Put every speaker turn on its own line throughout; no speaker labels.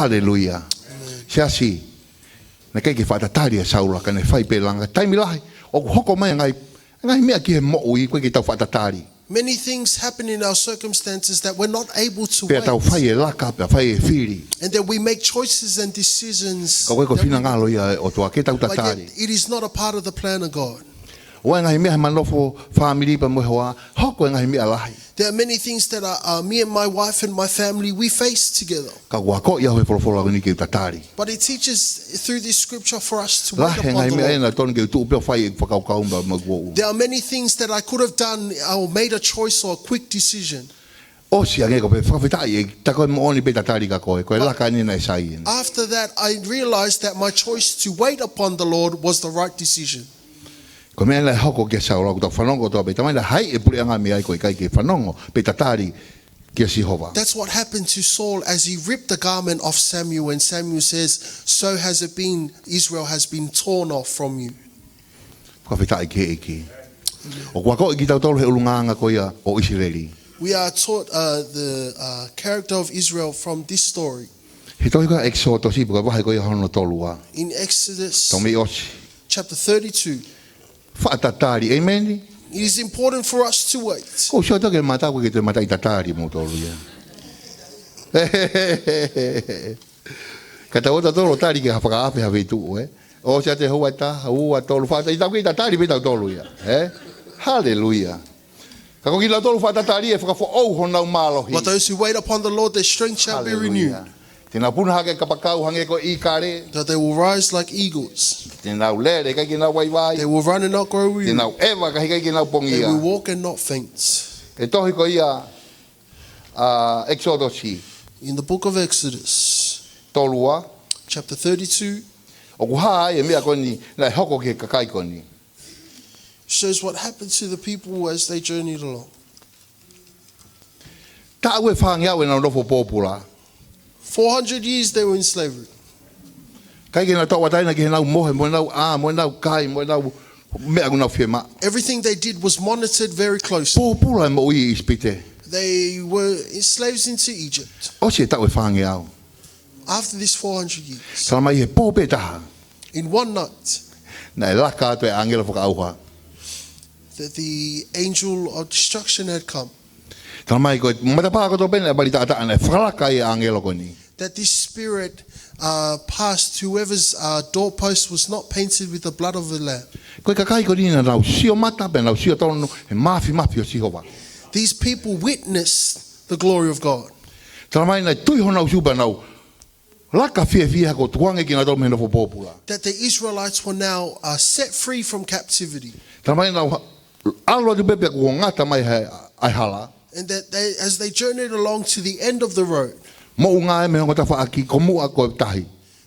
Hallelujah. Siasi. Na kai ke whatatari a saula ka ne whai pelanga. Taimi lahi, o hoko mai ngai mea ki he mo'ui koe ki tau whatatari.
Many things happen in our circumstances that we're not able to wait.
Pea tau whai e laka, pea whai e whiri.
And that we make choices and decisions.
Ka koe ko whina ngalo ia o toa ke tau
But yet
tatari.
it is not a part of the plan of God.
O ngai mea manofo family pa mo hoa, hoko ngai mea lahi.
There are many things that me and my wife and my family, we face together.
Ka wako ia hoe polofolo ni ki tatari.
But it teaches through this scripture for us to wait
Lahe
upon
ngai
the
mea
Lord.
ena tonu ke tu pea whai e whakaukaumba magwou.
There are many things that I could have done or made a choice or a quick decision.
O si ange ko pe whawhitai e tako mo oni pe tatari ka koe laka ni na e sai.
After that, I realized that my choice to wait upon the Lord was the right decision.
Ko mea lai hoko ke saura ko tau whanongo toa pe tamai na hai e puri anga mea ko i kai ke whanongo pe tatari ki a Sihova.
That's what happened to Saul as he ripped the garment off Samuel, and Samuel says, so has it been, Israel has been torn off from you.
Whawhitai ke eki. O kua ko i ki tau tolu he ulunganga ko ia o Israeli.
We are taught the character of Israel from this story.
He toi ka Exodus i puka wahai ko ia hono tolua.
In Exodus
Tomi osi.
chapter 32,
Whaatatari, amen?
it is important for us to wait.
Ko sio toke mata ko ke te mata i tatari mo tolu ia. Kata ota tolo tari ke hapaka ape hawe tu e. O sia te hoa ta, hua tolu whata i tau ki tatari pe tau tolu ia. Hallelujah. Ka ko ki la tolu whatatari e whakafo au honau malohi.
But those who wait upon the Lord, their strength shall be renewed.
Tēnā puna hake kapakau hange ko i kare.
That they will rise like eagles.
Tēnā lere kai ki nau waiwai.
They will run and not grow weary.
Tēnā ewa kai ki nau pongi
They
ia.
will walk and not faint.
E tohi ko ia Exodus
In the book of Exodus,
tolua.
chapter 32,
O kuha e mea koni nai hoko ke kakai koni.
shows what happened to the people as they journeyed along.
Ta ue whangia ue nau nofo pōpura.
400 years they were in slavery.
Kai ki nau tau wataina ki he nau mohe, mo nau mo nau kai, mo nau mea kunau whiema.
Everything they did was monitored very closely.
Pōpura e mo i ispite.
They were slaves into Egypt.
O si e tau e whangia au.
After this 400 years,
Tala mai he pōpe taha.
in one night,
Na e laka atu e angela whakaauha.
that the angel of destruction had come.
Tala mai ko matapā ko tō pene e bari taata ana e whakalaka i angela koni.
That this spirit passed whoever's doorpost was not painted with the blood of the lamb.
Koe kakai ko nina nau sio mata pe nau sio tonu he mafi o Sihova.
These people witnessed the glory of God.
Tala mai nai tui honau supa nau laka fia ko tuange ki na tō mena fo pōpura.
That the Israelites were now set free from captivity.
Tala mai nau alo atu pepe ko ngata mai he ai hala.
And that they, as they journeyed along to the end of the road,
Mo unga e me hongo ta whaaki ko mua ko tahi.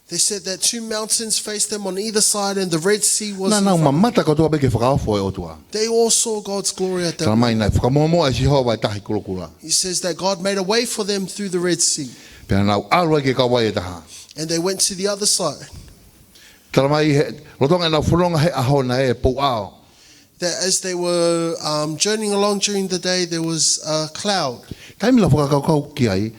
they said that two mountains faced them on either side and the Red Sea was
Na
in
nau
front.
mamata ko tō peke whakaofo e otua.
They all saw God's glory at that
Tala mai
moment.
nai whakamomo e Sihova e tahi kulokula.
He says that God made a way for them through the Red Sea.
Pena nau alo ke kawai e taha.
And they went to the other side.
Tala mai he rotonga nau whulonga he aho na e pou ao.
That as they were journeying along during the day, there was a cloud.
Taimi la whakakau ki ai.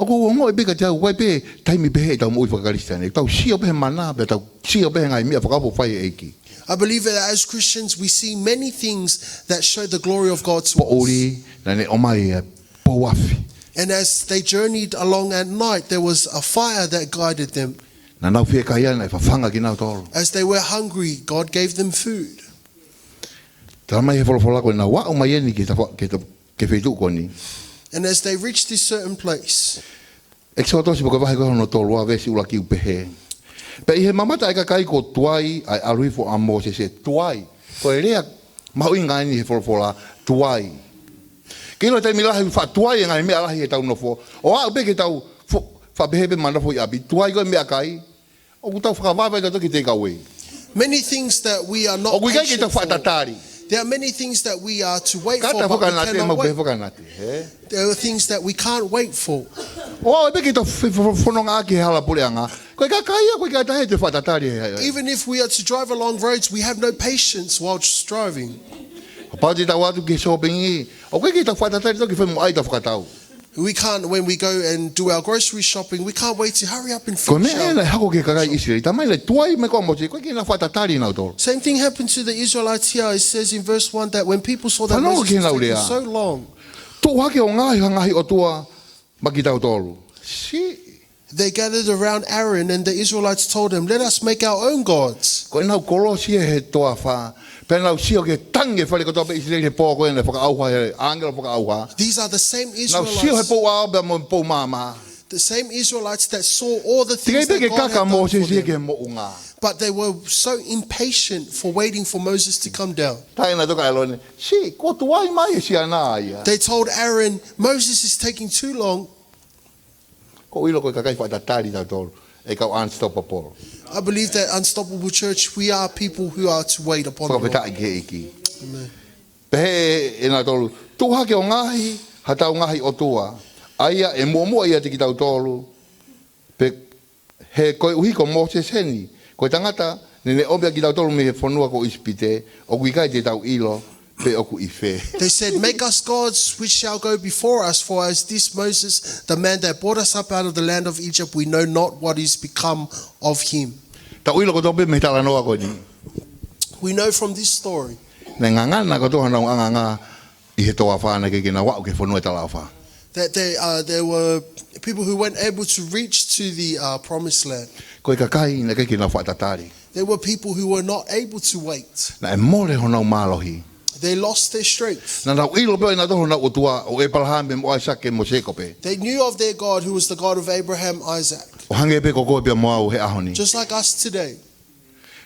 O ko ngo e beka tau wai pe taimi pehe tau mo i whakaristane. Tau sio pehe mana pe tau sio pehe ngai mea whakapo whai e eki.
I believe that as Christians, we see many things that show the glory of God to
Po
us.
ori na ne omai e pou afi.
And as they journeyed along at night, there was a fire that guided them.
Na nau fie kai ana e whawhanga ki nau toro.
As they were hungry, God gave them food.
Tala mai he wholofola ko na wa o mai eni ke Fetu'u koni.
And as they reached this certain place,
Exodus ko vai ko no tolo a vesi ula ki pehe. Pe he mamata e ka kai ko tuai ai arifo a Moses se tuai. Ko e rea mau inga ni he wholofola tuai. Kilo te mila he fa tuai ngai me ala he tau no fo. O a be ke tau fa behebe mana fo ya bi tuai ko me kai. O ku tau whakawawai ta toki te kawe.
many things that we are
O
not
ku kai ki
patient
tau
for.
whatatari.
There are many things that we are to wait for,
Kata
but we
whakanate
cannot
mau behe
wait.
whakanate.
There are things that we can't wait for.
O e be ke tau whanonga aki he hala pureanga. Koe ka kai a koe ka tahe te whatatari.
Even if we are to drive along roads, we have no patience while driving.
Pati tau atu ki shopping i. O koe ki tau whatatari toki whai mo ai tau whakatau.
We can't, when we go and do our grocery shopping, we can't wait to hurry up and
Ko me
finish.
na hako ke kakai Israel. Tamai le tuai me ko mo se ko ki na whatatari na tolo.
Same thing happened to the Israelites here. It says in verse 1 that when people saw that
Whanau
Moses
ke
was
nau
taking
rea.
so long,
Tu hake o ngahi o tua makitau tolo. Si
they gathered around Aaron and the Israelites told him, let us make our own gods.
ko nau kolosi he toa fa. Pe nau sio ke tange fale ko toa pe Israel he po ko ene whaka auha he angela whaka auha.
These are the same
Nau sio he
Israelites,
po au be mo po mama.
the same Israelites that saw all the things
Tikai
that
ke
God had
kaka
done
mo
for
se se
them.
ke mo unga.
But they were so impatient for waiting for Moses to come down.
Tai na toka elone. Si ko tuai mai si ana ia.
They told Aaron, Moses is taking too long.
Ko ilo ko kakai whatatari na tolo. E kau unstoppable.
I believe that Unstoppable Church, we are people who are to wait upon the Lord.
Whakawheta ke iki.
Amen.
Pehe e nā tolu. Tu hake o ngahi, hatau ngahi o tua. Aia e mua ia te ki tau tolu. Pe he koe uhi ko Moses heni. Koe tangata, nene obia ki tau tolu me he whanua ko ispite. O kui kai te tau ilo, pe oku i whe.
They said, make us gods which shall go before us, for as this Moses, the man that brought us up out of the land of Egypt, we know not what is become of him.
Tau ilo ko tope me tala noa ko ni.
We know from this story
Ne ngangana ko toha nau anganga i he toa whāna ke kina wau ke whanua tala wha.
that there were people who weren't able to reach to the promised land.
Koe kakai na ke kina whaatatari.
There were people who were not able to wait.
Na e more honau mālohi.
They lost their strength.
Na nau ilo peo na toho na o tua o e palahame mo Isaac e mo sekope.
They knew of their God, who was the God of Abraham, Isaac.
O hange pe ko koe pia mo au he ahoni.
Just like us today,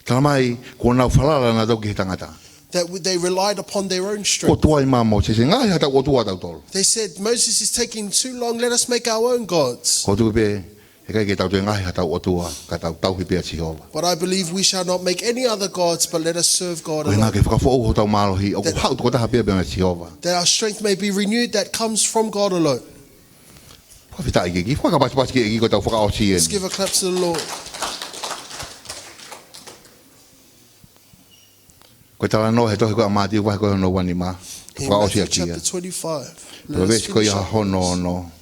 Tala mai ko nau whalala na tau ki he tangata.
that they relied upon their own
Ko
strength.
tua i mā mo se ngai hata o tua tau tolu.
They said, Moses is taking too long, let us make our own gods.
Ko tu pe he kai ke tau te ngai hata o tua ka tau tau hi pia Jehova.
But I believe we shall not make any other gods, but let us serve God
Ko ngā
alone.
ke whakafo o tau mālohi o ko hau tu ko taha pia pia Jehova.
That our strength may be renewed, that comes from God alone.
Ko whita i ki whakapasi ki ko tau whakaosi
Let's
en.
give a clap to the Lord.
Ko tala no he tohi ko amati wa ko no wani ma.
In
Whakaosi
Matthew
a kia.
chapter 25.
Ko
Let us
vesi ko
finish
ia
up.
hono no.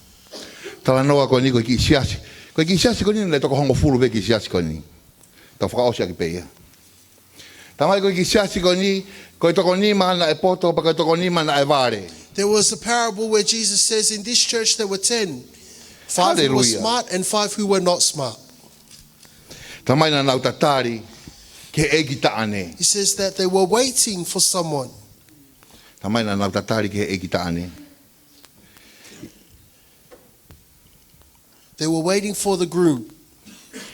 Tala noa ko ni ko ki siasi. Ko ki siasi ko ni le toko hongo fulu be ki siasi ko ni. Tau whakaosi a ki pe ia. Tamai ko ki siasi ko ni ko toko ni ma na e poto pa ko toko ni ma na e vare.
There was a parable where Jesus says, in this church there were 10. 5 who were
Hallelujah.
smart and 5 who were not smart.
Tamai na nau tatari ke e ki taane.
He says that they were waiting for someone.
Tamai na nau tatari ke e ki taane.
They were waiting for the groom.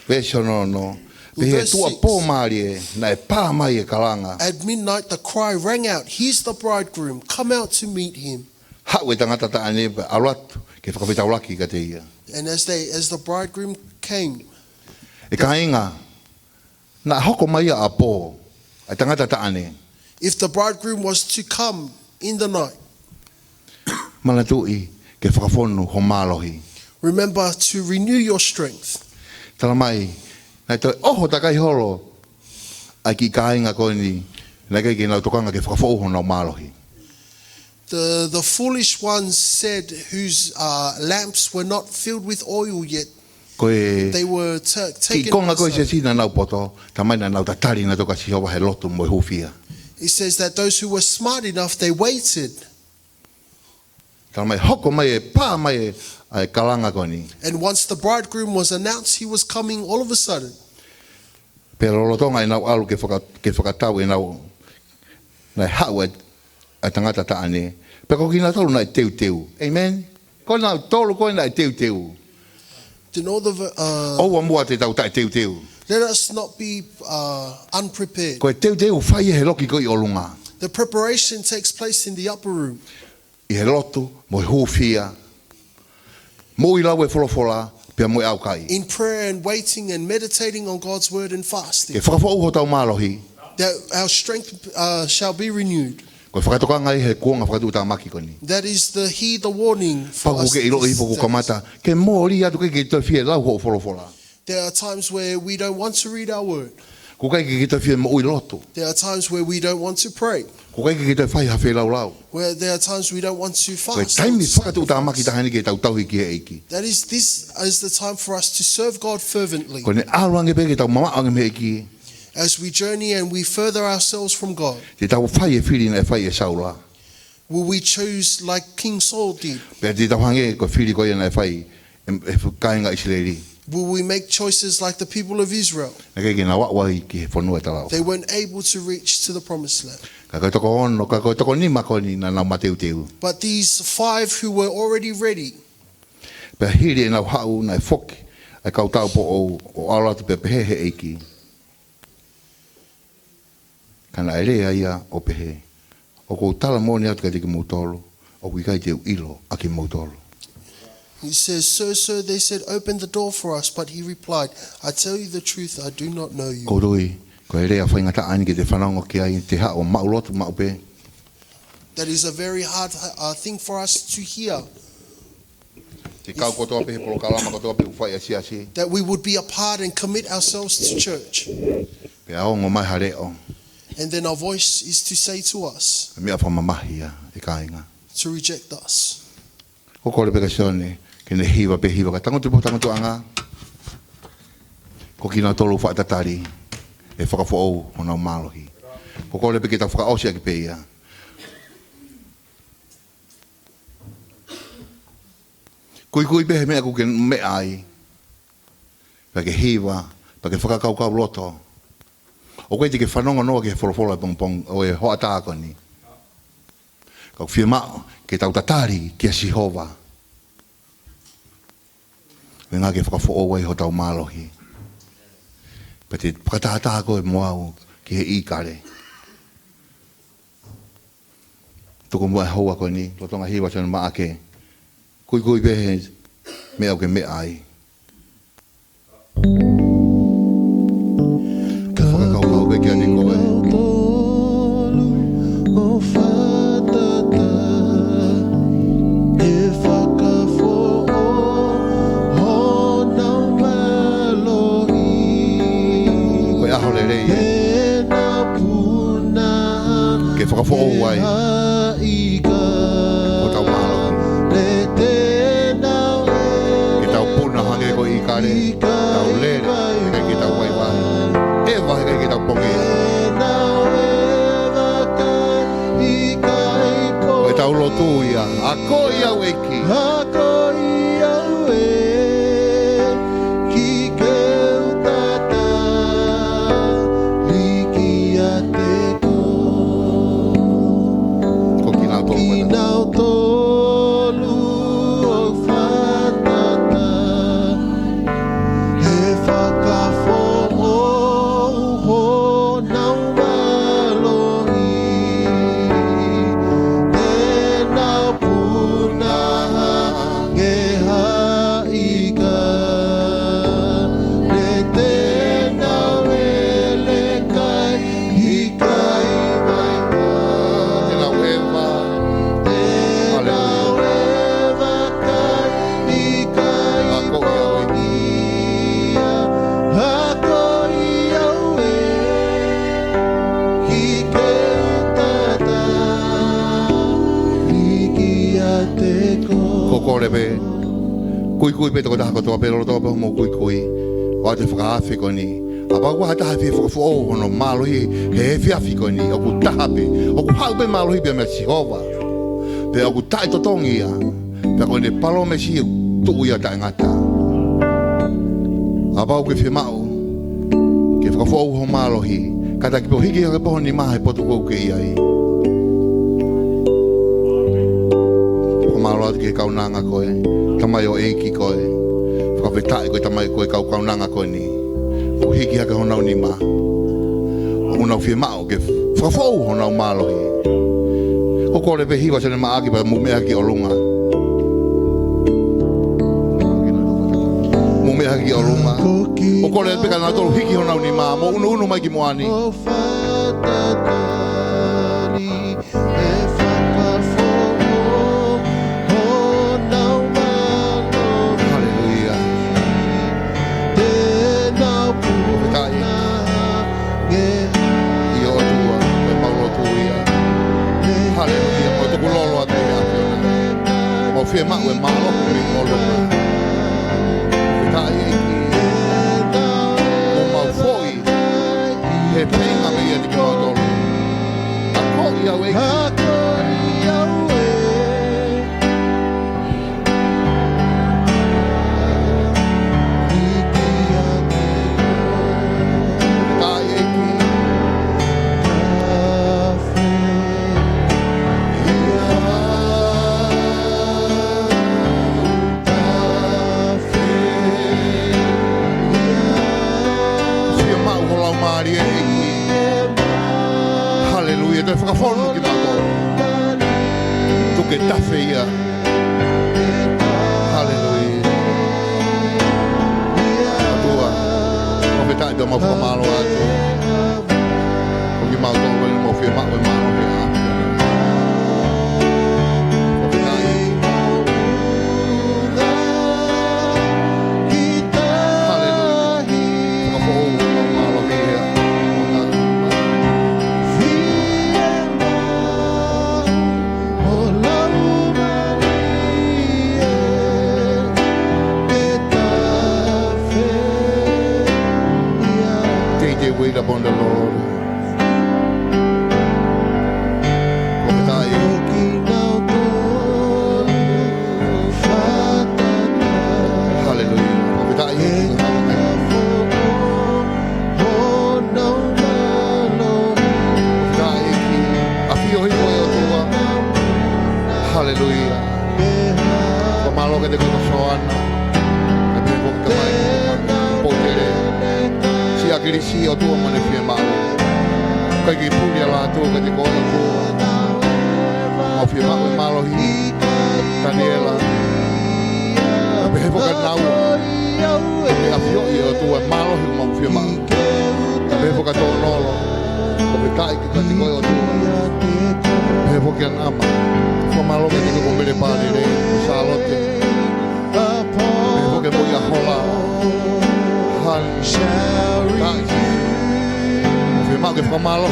Vesi no no. Pe
In
he
verse
tua
6.
pō maari e na e pā mai e kalanga.
At midnight the cry rang out, he's the bridegroom, come out to meet him.
Hau e tangata taane pa aratu ke whakawhitauraki ka te ia.
And as the bridegroom came,
E ka inga na hoko mai a pō e tangata taane.
if the bridegroom was to come in the night,
Mana tui ke whakawhonu ho mālohi.
remember to renew your strength.
Tala mai, nai toi oho takai holo ai ki ka inga koe ni na kei ki nau tokanga ke whakawhoho nau mālohi.
The foolish ones said, whose lamps were not filled with oil yet,
Koe
they were
ki
taken.
konga koe se
aside.
sina nau poto, tamai na nau tatari na toka Jehova he lotu mo e hufia.
It says that those who were smart enough, they waited.
Tala mai hoko mai e pā mai e ai kalanga koe ni.
And once the bridegroom was announced, he was coming all of a sudden.
Pero lotonga e nau alu ke whakatau e nau nai hau e tangata taane. Pero ki nā tolu nai teu teu. Amen? Ko nau tolu koe nai teu teu.
Did all the
Oua mua te tau tai teu teu.
let us not be unprepared.
Ko e teu teu whai e he loki ko i olunga.
The preparation takes place in the upper room.
I he lotu, mo i hufia. Mo i lau e wholofola, pia mo i au kai.
In prayer and waiting and meditating on God's word and
Ke
fasting,
whakawhau ho tau mālohi.
that our strength shall be renewed.
Ko e whakatokanga i he kuonga whakatu tā maki koni.
That is the heed the warning for
Paku
us.
ke ilo i
these
poku
days.
kamata. Ke mō ri atu ke te whia lau ho wholofola.
There are times where we don't want to read our word.
Ko kai ki kita fia mo ui loto.
There are times where we don't want to pray.
Ko kai ki kita fai ha fe lau lau.
Where there are times we don't want to
Ko
fast.
taimi whakatu ta maki tahani ke tau tau hiki e iki.
This is the time for us to serve God fervently.
Ko ne aruange pe ke tau mama ange me iki.
As we journey and we further ourselves from God,
Te tau fai e whiri na e fai e saula.
will we choose like King Saul did?
Pe te tau hange ko whiri ko ia na e fai e kainga Israeli.
Will we make choices like the people of Israel?
Na kei ke na wawai ki he whanua e talau.
They weren't able to reach to the promised land.
Ka koe toko ono, ka koe toko nima ko ni na nau mateu teu.
But these 5 who were already ready,
Pe hiri e nau hau na e whoki. E kau tau po o alatu pe pehe he eiki. Kana e rea ia o pehe. O kou tala mōni atu ka tiki mautolo. O kui kai te ilo a ki mautolo.
he says, Sir, they said, open the door for us. But he replied, I tell you the truth, I do not know you.
Ko roi, ko e rea whaingata ani ke te whanongo ki ai te hao maulotu maupe.
That is a very hard thing for us to hear.
Te kau kotoa pehe polo kalama kotoa pehe uwhai asi asi.
That we would be apart and commit ourselves to church.
Pe aongo mai hareo.
And then our voice is to say to us,
Mea whamamahia e kāinga.
to reject us.
Ko kore peka sione, ke ne hiwa pe hiwa ka tangotu anga. Ko kina tolu whaatatari, e whakafo o nau malohi. Ko kore peke ta whakaosia ki pe ia. Kui pehe mea kuke me ai. Pake hiwa, pake whakakaukau loto. O koe te ke whanonga noa ke he wholofolo e pongpong o e hoa tāko ni. Kau whia mao ke tau tatari ki a Sihova. Me ngā ke whakafo o wai ho tau mālohi. Pa te whakatātāko e moau ki he ikare. Tuku mua e hoa koe ni, lotonga hiwa tana maa ke. Kui pehe me au ke me ai. Whakakaukau pe kia ni koe. Koe aho le rei e. Ke whakafo o wai. O tau mālohi. Ke tau puna hange ko i kare. Tau lere. Ke tau wai wai. E wahi ke tau pongi. Koe tau lotu ia. A ko ia weki. Ko ki nau tolu wai. Kokorebe, kui pe toko taha kotoa pero toa peho mo kui. O te whakaafi ko ni. A pākua ha taha whia whakafo o hono mālohi he whiafi ko ni. O ku taha pe, o ku hau pe mālohi pe mea Sihova. Pe o ku tae totongi ia. Pe ko ne palo me si tuu ia tae ngata. A pākua ke whia mau. Ke whakafo o hono mālohi. Kata ki po hiki hake poho ni maha e potu kou ke iai. Malo atu ke kaunanga koe, tamai o eiki koe, whakawhetai koe tamai koe kau kaunanga koe ni, o hiki hake honau ni ma, o unau whia mao ke whakawhou honau mālohi. O kore pe hiwa sene maaki pa mumea ki o lunga. Mumea ki o lunga. O kore pe ka nga tolu hiki honau ni ma, mo unu mai ki moani. fie ma we malo mi olo. Ka e ki. O mau foi. He penga me ia ki mau tolo. A ko ia we ki. Hallelujah, te whakawhonu ki mako. Tuke tawhi ia. Hallelujah. Atua, o me tai te mau whakamalo atu. O ki mau tō wani mau whia mako e malo he a. O me tai. Hallelujah. Whakawhonu mau malo he a. Wait upon the Lord. Hallelujah. Pamalo que te conocoana. Que te potere. Si agrisi o tua mane fie mau. Kai ki pulia la tu que te cono tu. O fie mau malo hi. Daniela. Be boca nau. Be afio i o tua malo hi mau fie mau. Be boca to nolo. O be kai ki te cono tu. Be boca nama. Malo que tengo con bere pane re salote porque voy a hola han que mal que malo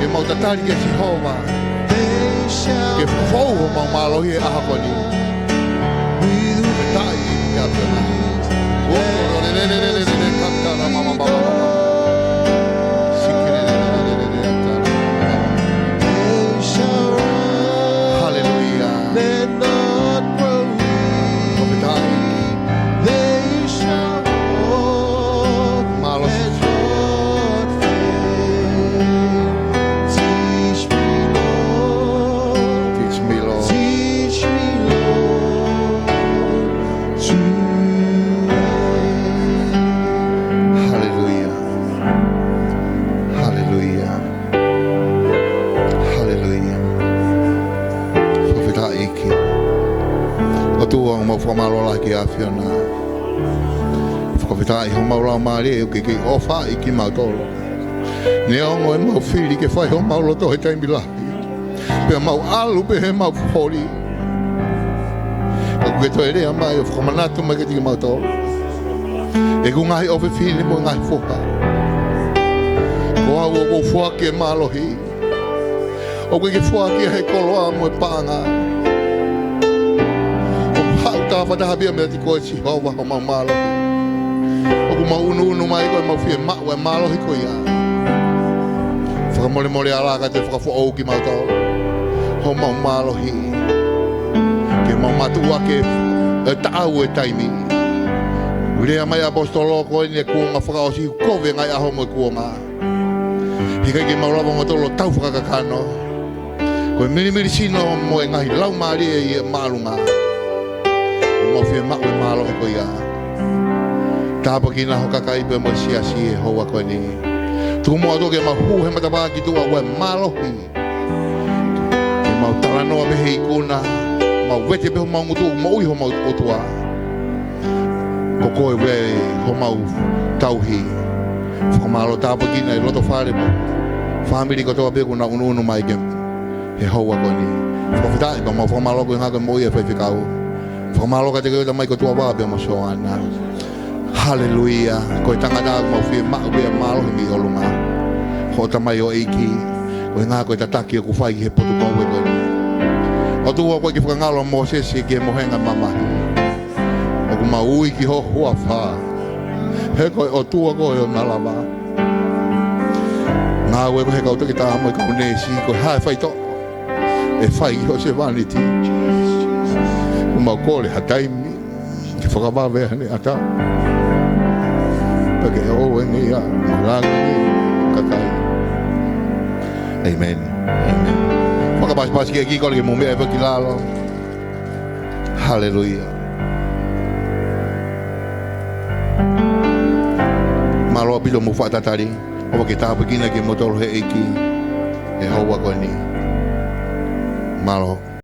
que mal tratar que se hova que fogo malo e a haponi tai ya pena Famalo la que afiona. Fofita ho maula mari o que o fa e que mautolo. Neongo e mau fili que fai o maulo to e taimi la. Pe mau alu pe mau foli. O que to ere mai o fomanato ma que ti mautolo. E ku ngai o fe fili mo ngai foka. Ko o fo que malo hi. O que fo que he koloa mo panga. Tava da habia me ti ko si hova o malo. O ku mau unu mai ko mau fie ma o malo hi ko ia. Fa mole mole ala ka te fa fo o ki mau to. Ho mau malo hi. Ke mau matu wa ke ta au e taimi. Ule mai apostolo ko ni ku nga fa o si ko ve ngai a ho mo ku nga. Hi ka ke mau la mo to lo tau fa ka kano. Ko mili sino mo ngai lau mari e malunga. Mo fie ma o malo ko ia. Tapa ki na ho kakai pe mo sia si ho wa ko ni. Tu mo to ke ma hu he mata ba ki tu wa malo hi. Ke ma tala no be he kuna. Ma wete be mo ngutu mo i ho mo o tua. Ko ko we ho ma tau hi. Fo malo tapa ki na lo to fare mo. Family ko to be kuna unu mai ke. He ho wa ko ni. Fo fita ba mo fo malo ko nga ko mo ia fe fikau. Famalo ka te koe mai ko tua wabe mo soana. Hallelujah. Ko tanga da mo fi ma be malo mi olunga. Ho ta mai o iki. Ko nga ko ta taki ku fai he potu ko we ko. O O tua koe ki whakangalo Moses e ke mohenga mamahi. O ku maui ki ho hua wha. He koe o tua koe o nalawa. Ngā ue ko he kauta ki tā mo i kau nesi ko hae whai to. E whai ki ho se vaniti. Ku mau kore ha taimi. Ki whakawawea hane ata. Pake e o e ngi a Malanga kakai. Amen. Amen. Whakapasi ki e ki kore ke mumea e waki lalo. Hallelujah. Malo pilo mu whaatatari. Owa ke tāpu kina ke motoro he eiki. E haua koe ni. Malo.